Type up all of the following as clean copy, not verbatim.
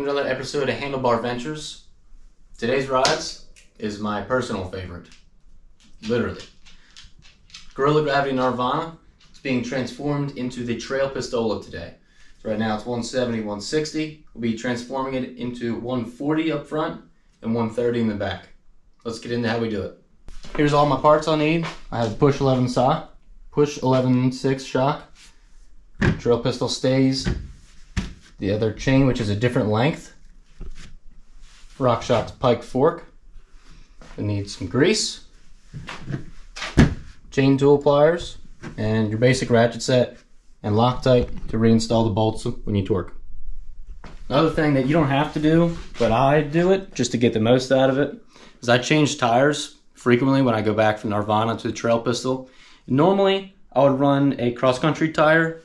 welcome to another episode of Handlebar Ventures. Today's rides is my personal favorite, literally. Guerrilla Gravity Gnarvana is being transformed into the Trail Pistola today. So right now it's 170, 160. We'll be transforming it into 140 up front and 130 in the back. Let's get into how we do it. Here's all my parts I'll need. I have push 11 sock, push 11/6 shock, trail pistol stays, the other chain, which is a different length, RockShox pike fork. I need some grease, chain tool pliers, and your basic ratchet set and Loctite to reinstall the bolts when you torque. Another thing that you don't have to do, but I do it just to get the most out of it, is I change tires frequently when I go back from Gnarvana to the trail pistol. Normally, I would run a cross-country tire,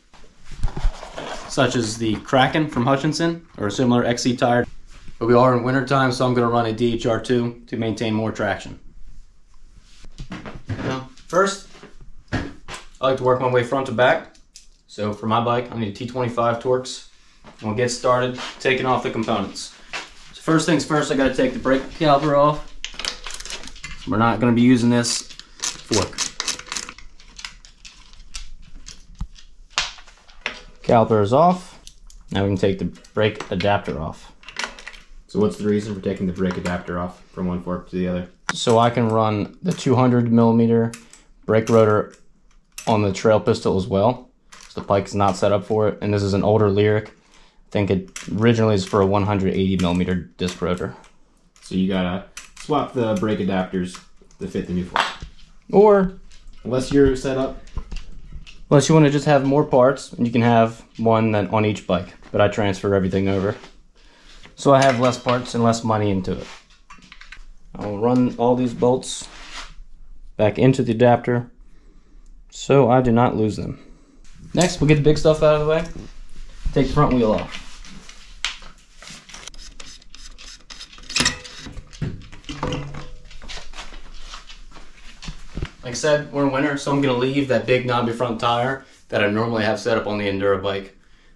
such as the Kraken from Hutchinson, or a similar XC tire. But we are in winter time, so I'm going to run a DHR2 to maintain more traction. Now, first, I like to work my way front to back. So for my bike, I need a T25 Torx. We'll get started taking off the components. So first things first, I got to take the brake caliper off. We're not going to be using this fork. Caliper is off. Now we can take the brake adapter off. So what's the reason for taking the brake adapter off from one fork to the other? So I can run the 200mm brake rotor on the trail pistol as well. So the pike is not set up for it, and this is an older Lyric. I think it originally is for a 180mm disc rotor. So you gotta swap the brake adapters to fit the new fork. Or, unless you're set up. Unless you want to just have more parts, and you can have one on each bike, but I transfer everything over. So I have less parts and less money into it. I'll run all these bolts back into the adapter so I do not lose them. Next, we'll get the big stuff out of the way. Take the front wheel off. Like I said, we're in winter, so I'm going to leave that big knobby front tire that I normally have set up on the Enduro bike.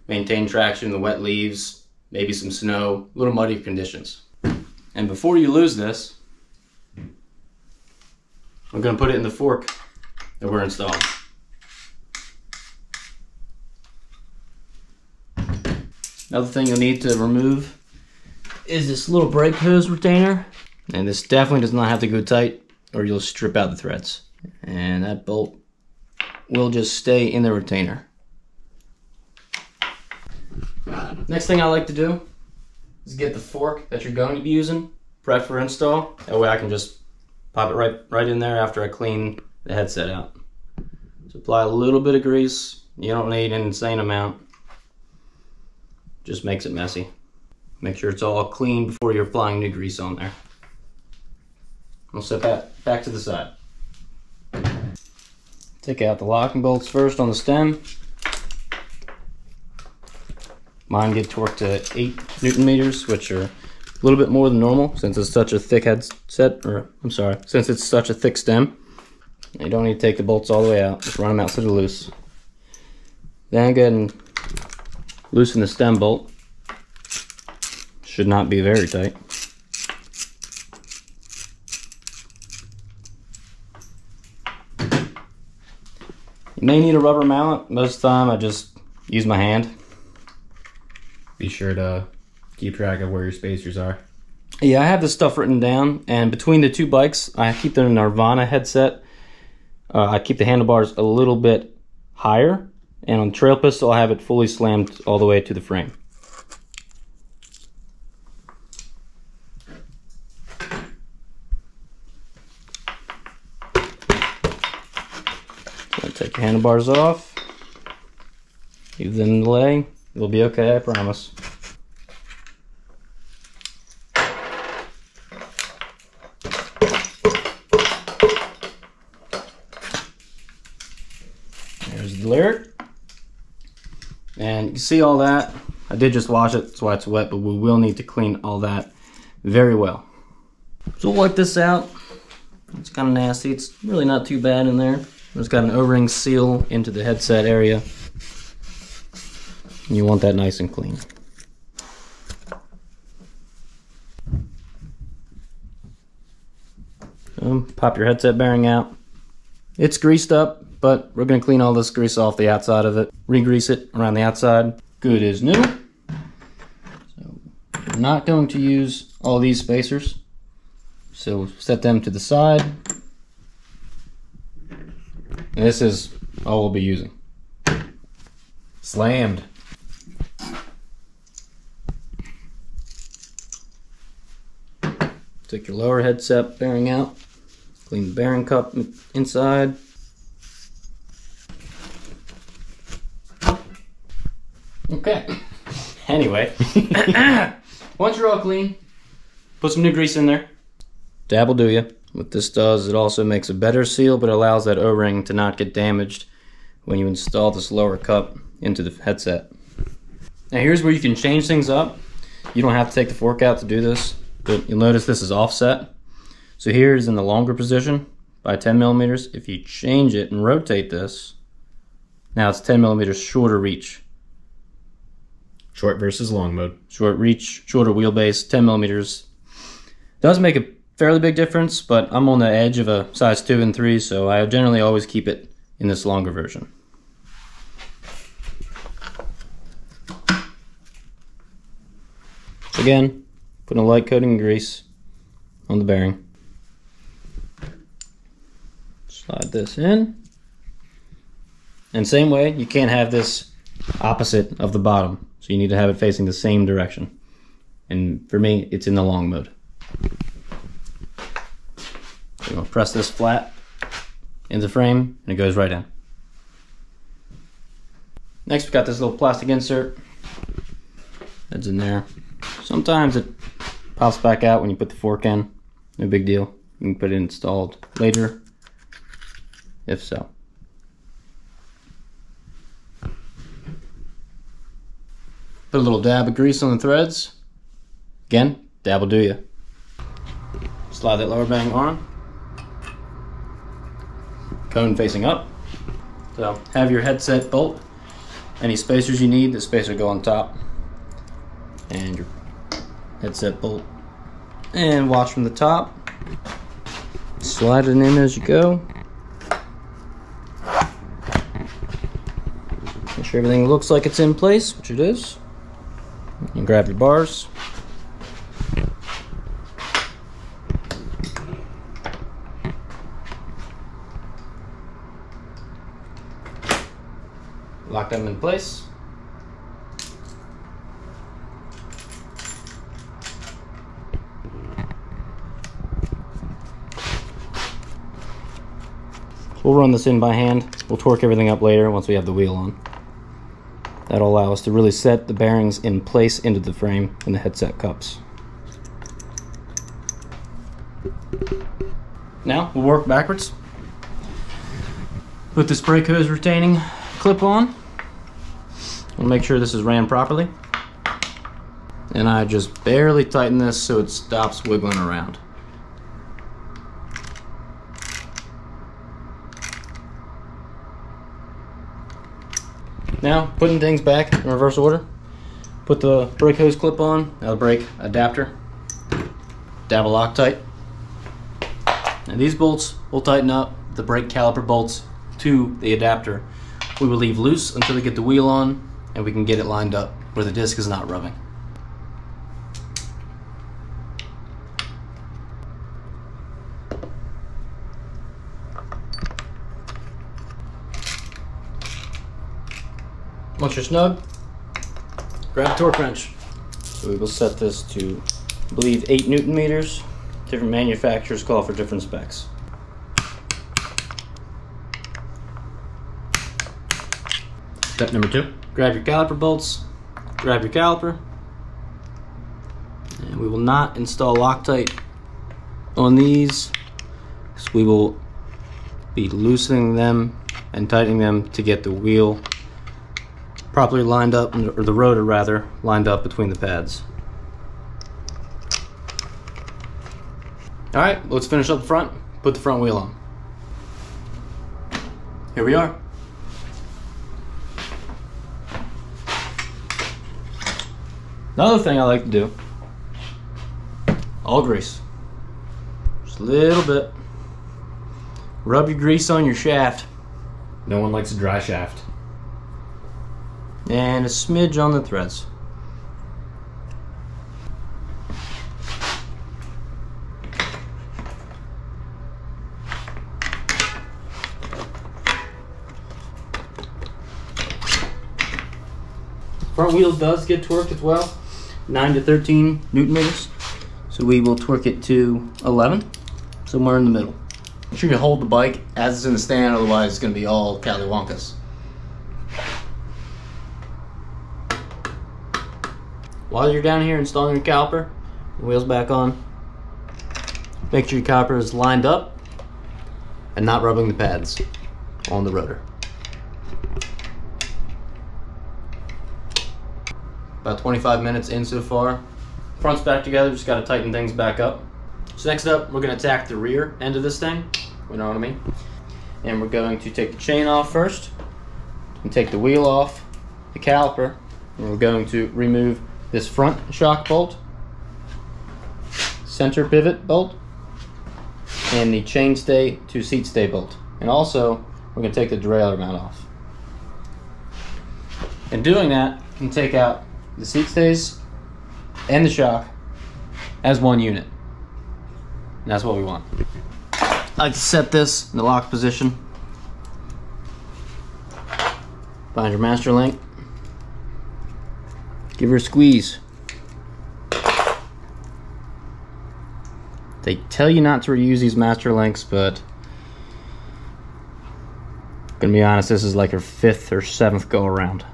Maintain traction in the wet leaves, maybe some snow, little muddy conditions. And before you lose this, I'm going to put it in the fork that we're installing. Another thing you'll need to remove is this little brake hose retainer. And this definitely does not have to go tight or you'll strip out the threads. And that bolt will just stay in the retainer. Next thing I like to do is get the fork that you're going to be using prepped for install. That way I can just pop it right in there after I clean the headset out. So apply a little bit of grease. You don't need an insane amount. Just makes it messy. Make sure it's all clean before you're applying new grease on there. We'll set that back to the side. Take out the locking bolts first on the stem. Mine get torqued to 8 Newton meters, which are a little bit more than normal since it's such a thick since it's such a thick stem. You don't need to take the bolts all the way out, just run them out so they're loose. Then go ahead and loosen the stem bolt. Should not be very tight. You may need a rubber mallet. Most of the time I just use my hand. Be sure to keep track of where your spacers are. Yeah, I have this stuff written down, and between the two bikes, I keep the Gnarvana headset. I keep the handlebars a little bit higher, and on the trail pistol, I have it fully slammed all the way to the frame. So take the handlebars off, leave them in the lay. It'll be okay, I promise. There's the Lyric. And you can see all that. I did just wash it, that's why it's wet, but we will need to clean all that very well. So we'll wipe this out. It's kind of nasty. It's really not too bad in there. It's got an O-ring seal into the headset area. And you want that nice and clean. So pop your headset bearing out. It's greased up, but we're going to clean all this grease off the outside of it. Re-grease it around the outside. Good as new. So we're not going to use all these spacers. So set them to the side. And this is all we'll be using. Slammed. Take your lower headset bearing out. Clean the bearing cup inside. Okay. Anyway, once you're all clean, put some new grease in there. Dab will do ya. What this does, it also makes a better seal, but allows that O-ring to not get damaged when you install this lower cup into the headset. Now here's where you can change things up. You don't have to take the fork out to do this, but you'll notice this is offset. So here's in the longer position by 10 millimeters. If you change it and rotate this, now it's 10 millimeters shorter reach. Short versus long mode. Short reach, shorter wheelbase, 10 millimeters. Does make a fairly big difference, but I'm on the edge of a size 2 and 3, so I generally always keep it in this longer version. Again, putting a light coating of grease on the bearing. Slide this in. And same way, you can't have this opposite of the bottom. So you need to have it facing the same direction. And for me, it's in the long mode. So you're going to press this flat in the frame and it goes right in. Next, we've got this little plastic insert. That's in there. Sometimes it pops back out when you put the fork in. No big deal. You can put it installed later, if so. Put a little dab of grease on the threads. Again, dab will do ya. Slide that lower bearing on. Cone facing up. So have your headset bolt. Any spacers you need, the spacer go on top. And your headset bolt. And watch from the top. Slide it in as you go. Make sure everything looks like it's in place, which it is. And grab your bars. Lock them in place. We'll run this in by hand. We'll torque everything up later once we have the wheel on. That'll allow us to really set the bearings in place into the frame and the headset cups. Now we'll work backwards. Put this brake hose retaining clip on. We'll make sure this is ran properly. And I just barely tighten this so it stops wiggling around. Now, putting things back in reverse order. Put the brake hose clip on, now the brake adapter. Dab a Loctite. And these bolts will tighten up the brake caliper bolts to the adapter. We will leave loose until we get the wheel on and we can get it lined up where the disc is not rubbing. Once you're snug, grab a torque wrench. So we will set this to, I believe, 8 Newton meters. Different manufacturers call for different specs. Step number 2. Grab your caliper bolts, grab your caliper, and we will not install Loctite on these, so we will be loosening them and tightening them to get the wheel properly lined up, or the rotor rather, lined up between the pads. Alright, let's finish up the front, put the front wheel on. Here we are. Another thing I like to do, all grease. Just a little bit. Rub your grease on your shaft. No one likes a dry shaft. And a smidge on the threads. Front wheel does get torqued as well, 9 to 13 Newton meters. So we will torque it to 11, somewhere in the middle. Make sure you hold the bike as it's in the stand, otherwise it's going to be all cattywampus. While you're down here installing your caliper, the wheel's back on, make sure your caliper is lined up and not rubbing the pads on the rotor. About 25 minutes in so far. Front's back together, just got to tighten things back up. So next up, we're going to attack the rear end of this thing, you know what I mean? And we're going to take the chain off first, and take the wheel off, the caliper, and we're going to remove this front shock bolt, center pivot bolt, and the chain stay to seat stay bolt. And also, we're going to take the derailleur mount off. In doing that, you can take out the seat stays and the shock as one unit. And that's what we want. I like to set this in the lock position. Find your master link. Give her a squeeze. They tell you not to reuse these master links, but gonna be honest, this is like her 5th or 7th go around.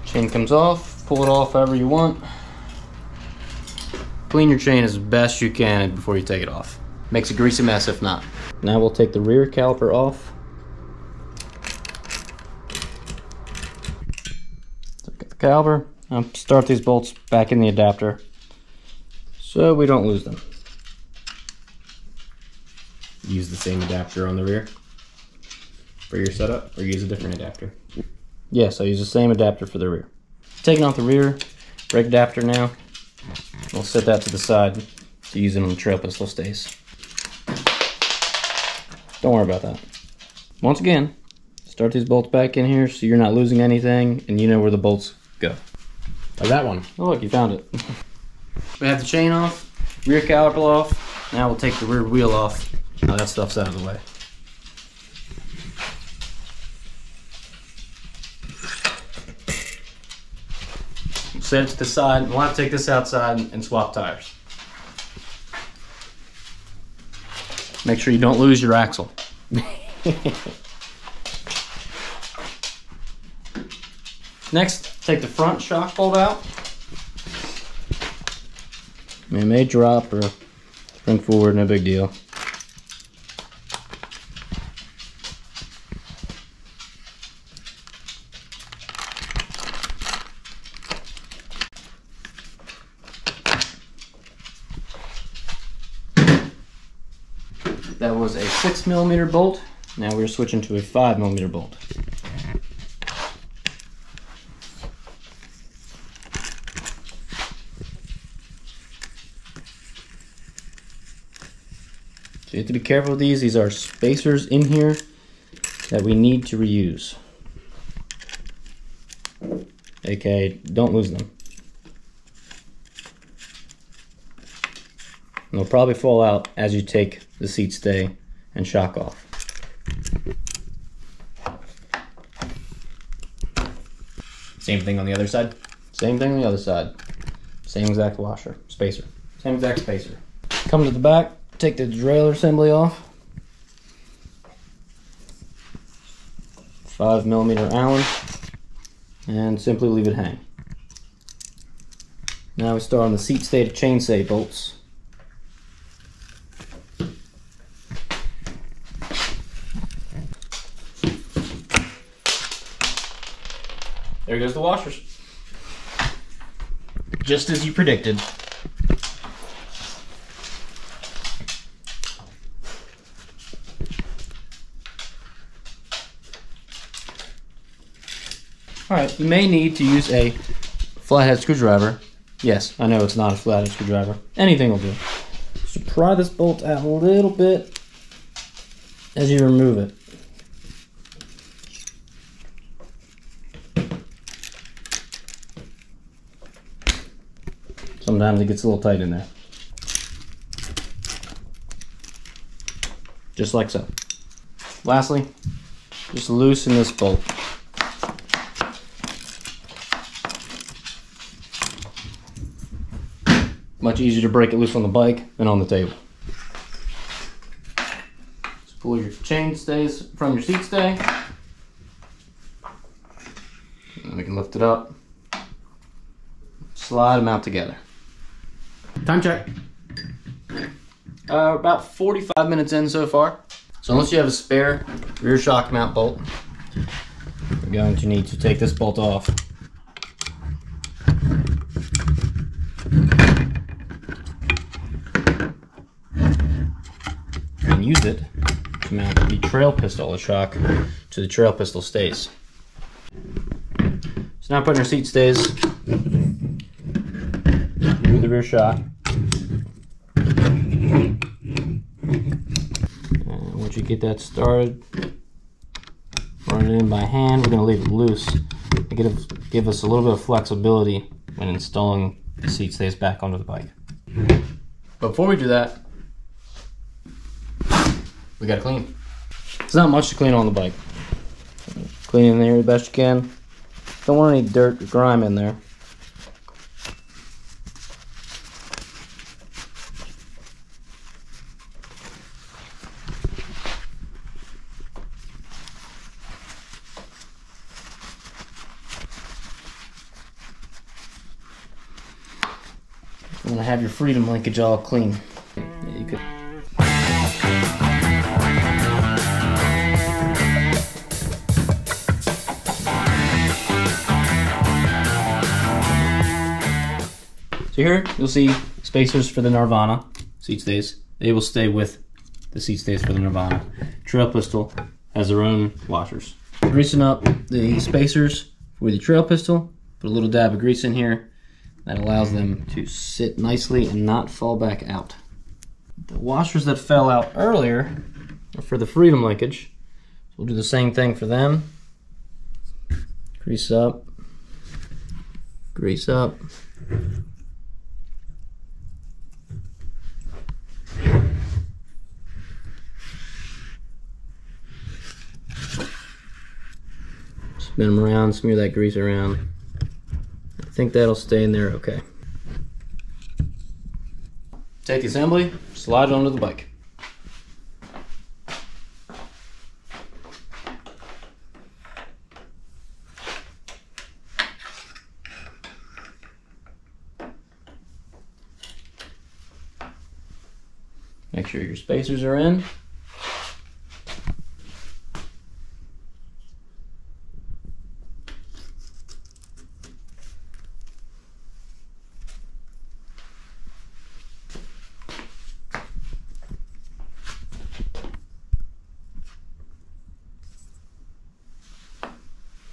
Chain comes off, pull it off however you want. Clean your chain as best you can before you take it off. Makes a greasy mess if not. Now we'll take the rear caliper off. So got the caliper. I'll start these bolts back in the adapter so we don't lose them. Use the same adapter on the rear for your setup, or use a different adapter? Yes, I use the same adapter for the rear. Taking off the rear brake adapter now. We'll set that to the side to use it on the trail pistol stays. Don't worry about that. Once again, start these bolts back in here so you're not losing anything and you know where the bolts go. Like that one. Oh look, you found it. We have the chain off, rear caliper off. Now we'll take the rear wheel off. Now that stuff's out of the way. Set it to the side. We'll have to take this outside and swap tires. Make sure you don't lose your axle. Next, take the front shock bolt out. It may drop or spring forward, no big deal. That was a 6mm bolt. Now we're switching to a 5mm bolt. So you have to be careful with these. These are spacers in here that we need to reuse. Okay, don't lose them. And they'll probably fall out as you take the seat stay and shock off. Same thing on the other side? Same thing on the other side. Same exact washer, spacer. Same exact spacer. Come to the back, take the derailleur assembly off. 5mm Allen, and simply leave it hang. Now we start on the seat stay to chain stay bolts. There goes the washers. Just as you predicted. Alright, you may need to use a flathead screwdriver. Yes, I know it's not a flathead screwdriver. Anything will do. So pry this bolt out a little bit as you remove it. Sometimes it gets a little tight in there. Just like so. Lastly, just loosen this bolt. Much easier to break it loose on the bike than on the table. Just pull your chain stays from your seat stay. And we can lift it up. Slide them out together. Time check. About 45 minutes in so far. So unless you have a spare rear shock mount bolt, we're going to need to take this bolt off. And use it to mount the trail pistol, the shock to the trail pistol stays. So now putting our seat stays through the rear shock. And once you get that started, run it in by hand. We're going to leave it loose to give us a little bit of flexibility when installing the seat stays back onto the bike. But before we do that, we got to clean. There's not much to clean on the bike. Clean in there the best you can. Don't want any dirt or grime in there. You want to have your freedom linkage all clean. Yeah, you could. So here you'll see spacers for the Gnarvana seat stays. They will stay with the seat stays for the Gnarvana. Trail pistol has their own washers. Greasing up the spacers for the trail pistol. Put a little dab of grease in here. That allows them to sit nicely and not fall back out. The washers that fell out earlier are for the freedom linkage. So we'll do the same thing for them. Grease up. Grease up. Spin them around, smear that grease around. I think that'll stay in there okay. Take the assembly, slide it onto the bike. Make sure your spacers are in.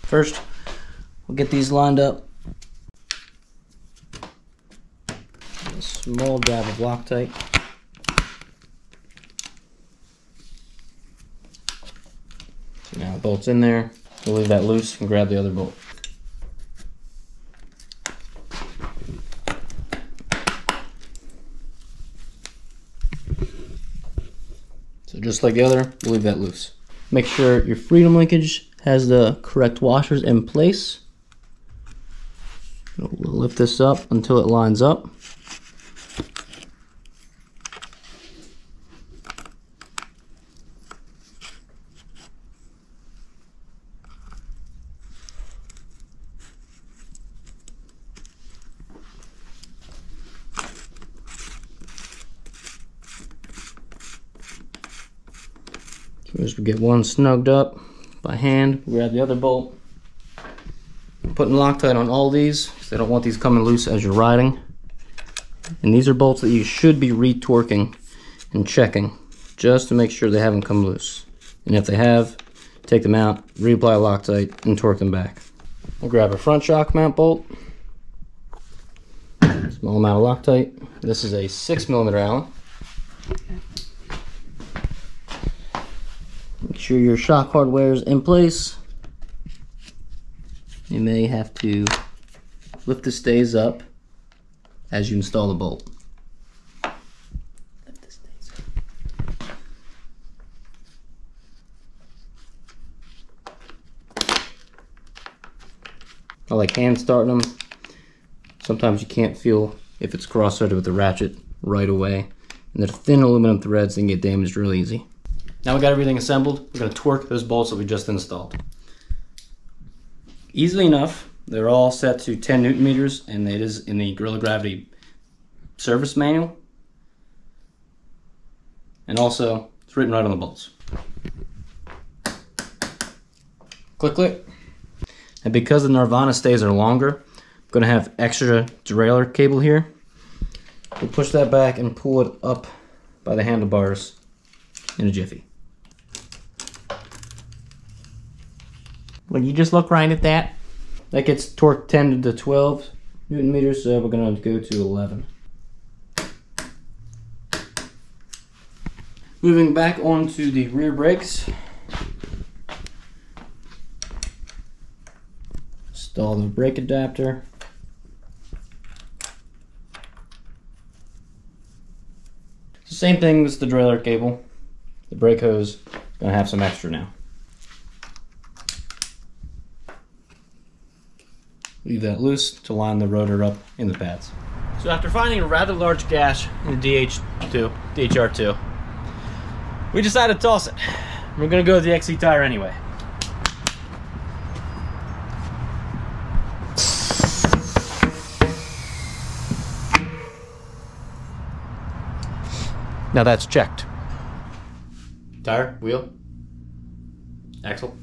First, we'll get these lined up. A small dab of Loctite. So now the bolt's in there. We'll leave that loose and grab the other bolt. So just like the other, we'll leave that loose. Make sure your freedom linkage has the correct washers in place. We'll lift this up until it lines up. So as we get one snugged up by hand, grab the other bolt. I'm putting Loctite on all these because I don't want these coming loose as you're riding. And these are bolts that you should be retorquing and checking just to make sure they haven't come loose. And if they have, take them out, reapply Loctite, and torque them back. We'll grab a front shock mount bolt. Small amount of Loctite. This is a 6mm Allen. Make sure your shock hardware is in place. You may have to lift the stays up as you install the bolt. Lift the stays up. I like hand starting them. Sometimes you can't feel if it's cross-threaded with the ratchet right away. And the thin aluminum threads can get damaged real easy. Now we got everything assembled. We're going to torque those bolts that we just installed. Easily enough, they're all set to 10 Newton meters, and it is in the Guerrilla Gravity service manual. And also, it's written right on the bolts. Click, click. And because the Gnarvana stays are longer, I'm going to have extra derailleur cable here. We'll push that back and pull it up by the handlebars in a jiffy. Well, you just look right at that. That gets torqued 10 to 12 Newton meters, so we're going to go to 11. Moving back onto the rear brakes. Install the brake adapter. Same thing with the derailleur cable. The brake hose, gonna have some extra now. Leave that loose to line the rotor up in the pads. So after finding a rather large gash in the DHR2, we decided to toss it. We're gonna go with the XC tire anyway. Now that's checked. Tire, wheel, axle.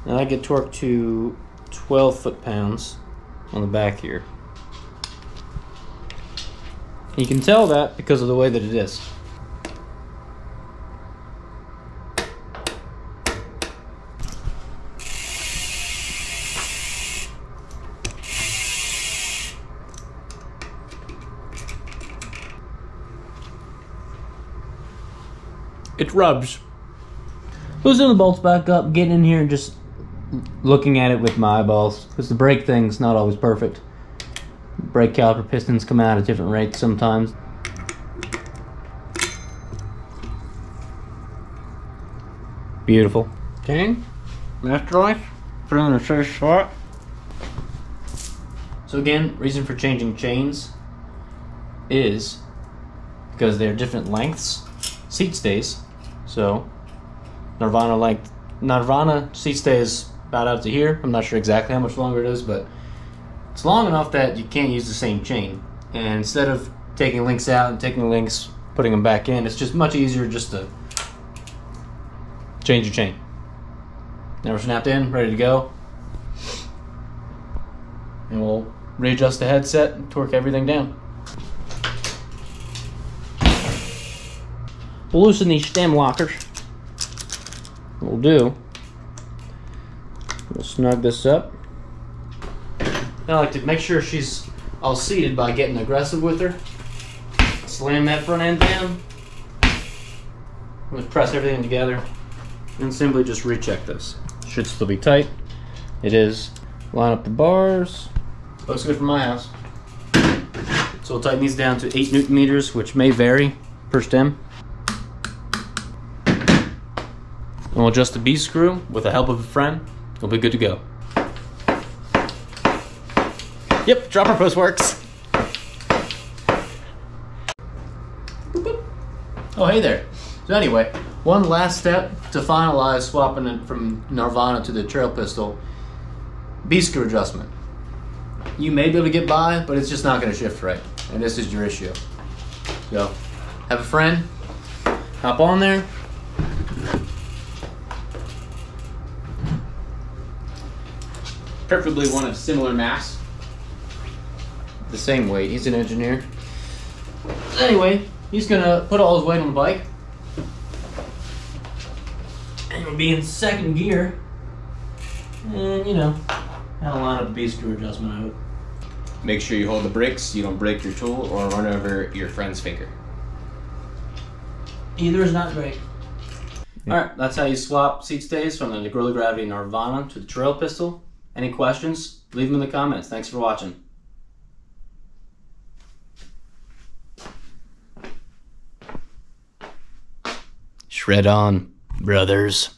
Now I get torqued to 12 foot-pounds on the back here. You can tell that because of the way that it is. It rubs. Loosening the bolts back up, getting in here and just looking at it with my eyeballs, because the brake thing's not always perfect. Brake caliper pistons come out at different rates sometimes. Beautiful. Okay, master life, put it in the safe spot. So again, reason for changing chains is because they're different lengths. Seat stays. So Gnarvana seat stay is about out to here. I'm not sure exactly how much longer it is, but it's long enough that you can't use the same chain. And instead of taking links out and taking the links, putting them back in, it's just much easier just to change your chain. Now we're snapped in, ready to go. And we'll readjust the headset and torque everything down. We'll loosen these stem lockers. What we'll do, we'll snug this up. I like to make sure she's all seated by getting aggressive with her. Slam that front end down. We'll press everything together and simply just recheck this. Should still be tight. It is. Line up the bars. Looks good for my house. So we'll tighten these down to 8 Newton meters, which may vary per stem. And we'll adjust the B screw with the help of a friend. We'll be good to go. Yep, dropper post works. Oh, hey there. So anyway, one last step to finalize swapping it from Gnarvana to the trail pistol. B screw adjustment. You may be able to get by, but it's just not going to shift right. And this is your issue. So, have a friend, hop on there. Preferably one of similar mass. The same weight. He's an engineer. Anyway, he's gonna put all his weight on the bike. And we'll be in second gear. And, you know, had a lot of B-screw adjustment, I hope. Make sure you hold the brakes so you don't break your tool or run over your friend's finger. Either is not great. Alright, that's how you swap seat stays from the Guerrilla Gravity Gnarvana to the Trail Pistol. Any questions? Leave them in the comments. Thanks for watching. Shred on, brothers.